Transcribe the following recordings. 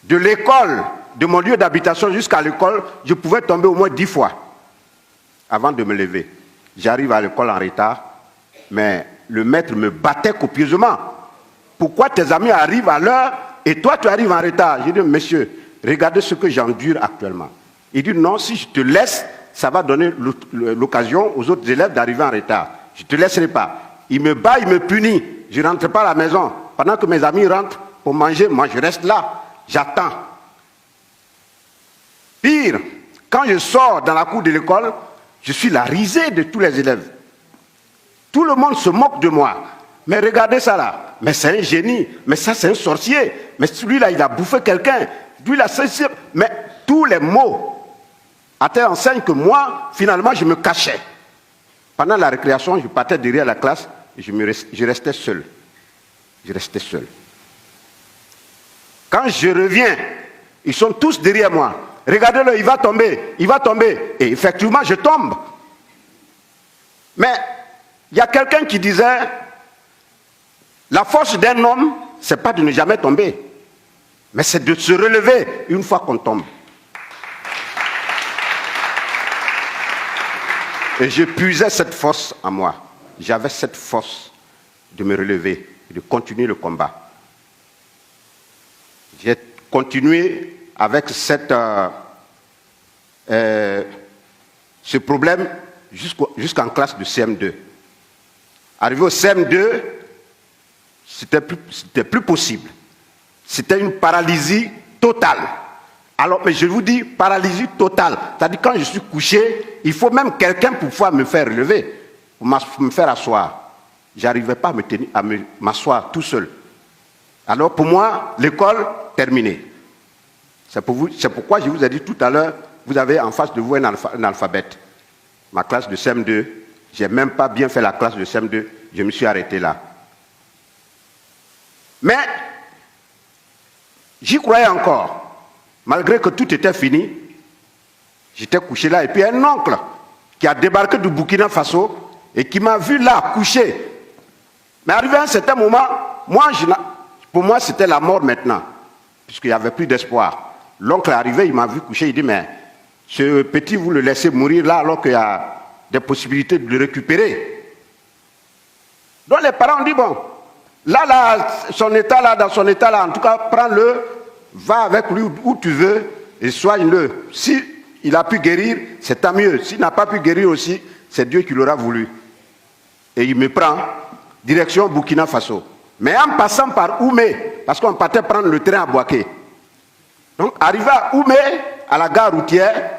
De l'école, de mon lieu d'habitation jusqu'à l'école, je pouvais tomber au moins 10 fois avant de me lever. J'arrive à l'école en retard, mais le maître me battait copieusement. Pourquoi tes amis arrivent à l'heure et toi tu arrives en retard? J'ai dit, monsieur, regardez ce que j'endure actuellement. Il dit, non, si je te laisse, ça va donner l'occasion aux autres élèves d'arriver en retard. Je ne te laisserai pas. Il me bat, il me punit. Je ne rentre pas à la maison. Pendant que mes amis rentrent pour manger, moi je reste là. J'attends. Pire, quand je sors dans la cour de l'école, je suis la risée de tous les élèves. Tout le monde se moque de moi. Mais regardez ça là. Mais c'est un génie. Mais ça c'est un sorcier. Mais celui-là il a bouffé quelqu'un. Lui là c'est... Mais tous les mots à telle enseigne que moi, finalement, je me cachais. Pendant la récréation, je partais derrière la classe et je restais seul. Je restais seul. Quand je reviens, ils sont tous derrière moi. Regardez-le, il va tomber, il va tomber. Et effectivement, je tombe. Mais il y a quelqu'un qui disait, la force d'un homme, ce n'est pas de ne jamais tomber, mais c'est de se relever une fois qu'on tombe. Et je puisais cette force en moi. J'avais cette force de me relever et de continuer le combat. J'ai continué avec ce problème jusqu'en classe de CM2. Arrivé au CM2, c'était plus possible. C'était une paralysie totale. Alors, mais je vous dis, paralysie totale. C'est-à-dire, quand je suis couché, il faut même quelqu'un pour pouvoir me faire relever, pour me faire asseoir. Je n'arrivais pas à m'asseoir tout seul. Alors, pour moi, l'école, terminée. C'est pourquoi je vous ai dit tout à l'heure, vous avez en face de vous un alphabète. Ma classe de CM2, je n'ai même pas bien fait la classe de CM2, je me suis arrêté là. Mais, j'y croyais encore. Malgré que tout était fini, j'étais couché là. Et puis un oncle qui a débarqué du Burkina Faso et qui m'a vu là, couché. Mais arrivé à un certain moment, pour moi, c'était la mort maintenant, puisqu'il n'y avait plus d'espoir. L'oncle est arrivé, il m'a vu couché, il dit, mais ce petit, vous le laissez mourir là alors qu'il y a des possibilités de le récupérer. Donc les parents ont dit, bon, là, dans son état là, en tout cas, prends-le, va avec lui où tu veux et soigne-le. Si il a pu guérir, c'est tant mieux. S'il n'a pas pu guérir aussi, c'est Dieu qui l'aura voulu. Et il me prend, direction Burkina Faso. Mais en passant par Oumé, parce qu'on partait prendre le train à Bouaké. Donc, arrivé à Oumé, à la gare routière,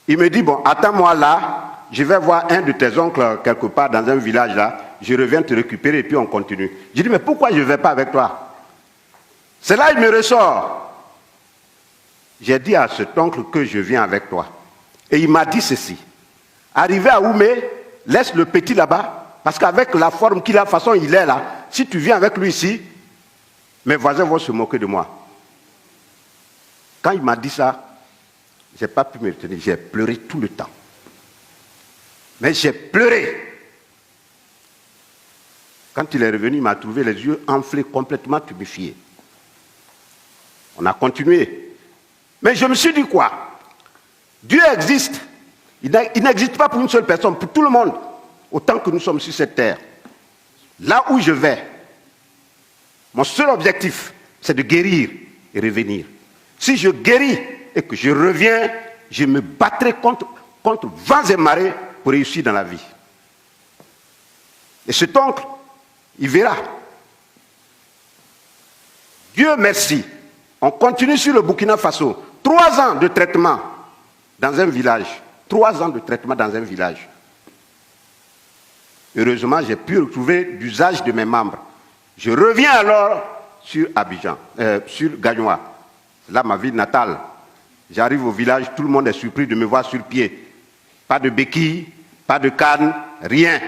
il me dit, bon, attends-moi là, je vais voir un de tes oncles quelque part dans un village là, je reviens te récupérer et puis on continue. Je dis, mais pourquoi je ne vais pas avec toi? C'est là qu'il me ressort. J'ai dit à cet oncle que je viens avec toi. Et il m'a dit ceci. Arrivé à Oumé, laisse le petit là-bas, parce qu'avec la forme qu'il a, de façon il est là, si tu viens avec lui ici, mes voisins vont se moquer de moi. Quand il m'a dit ça, je n'ai pas pu me retenir, j'ai pleuré tout le temps. Mais j'ai pleuré. Quand il est revenu, il m'a trouvé les yeux enflés, complètement tuméfiés. On a continué. Mais je me suis dit quoi? Dieu existe. Il n'existe pas pour une seule personne, pour tout le monde, autant que nous sommes sur cette terre. Là où je vais, mon seul objectif, c'est de guérir et revenir. Si je guéris et que je reviens, je me battrai contre vents et marées pour réussir dans la vie. Et cet oncle, il verra. Dieu merci. On continue sur le Burkina Faso. 3 ans de traitement dans un village. 3 ans de traitement dans un village. Heureusement, j'ai pu retrouver l'usage de mes membres. Je reviens alors sur Abidjan, sur Gagnoa. C'est là ma ville natale. J'arrive au village, tout le monde est surpris de me voir sur pied. Pas de béquilles, pas de canne, rien.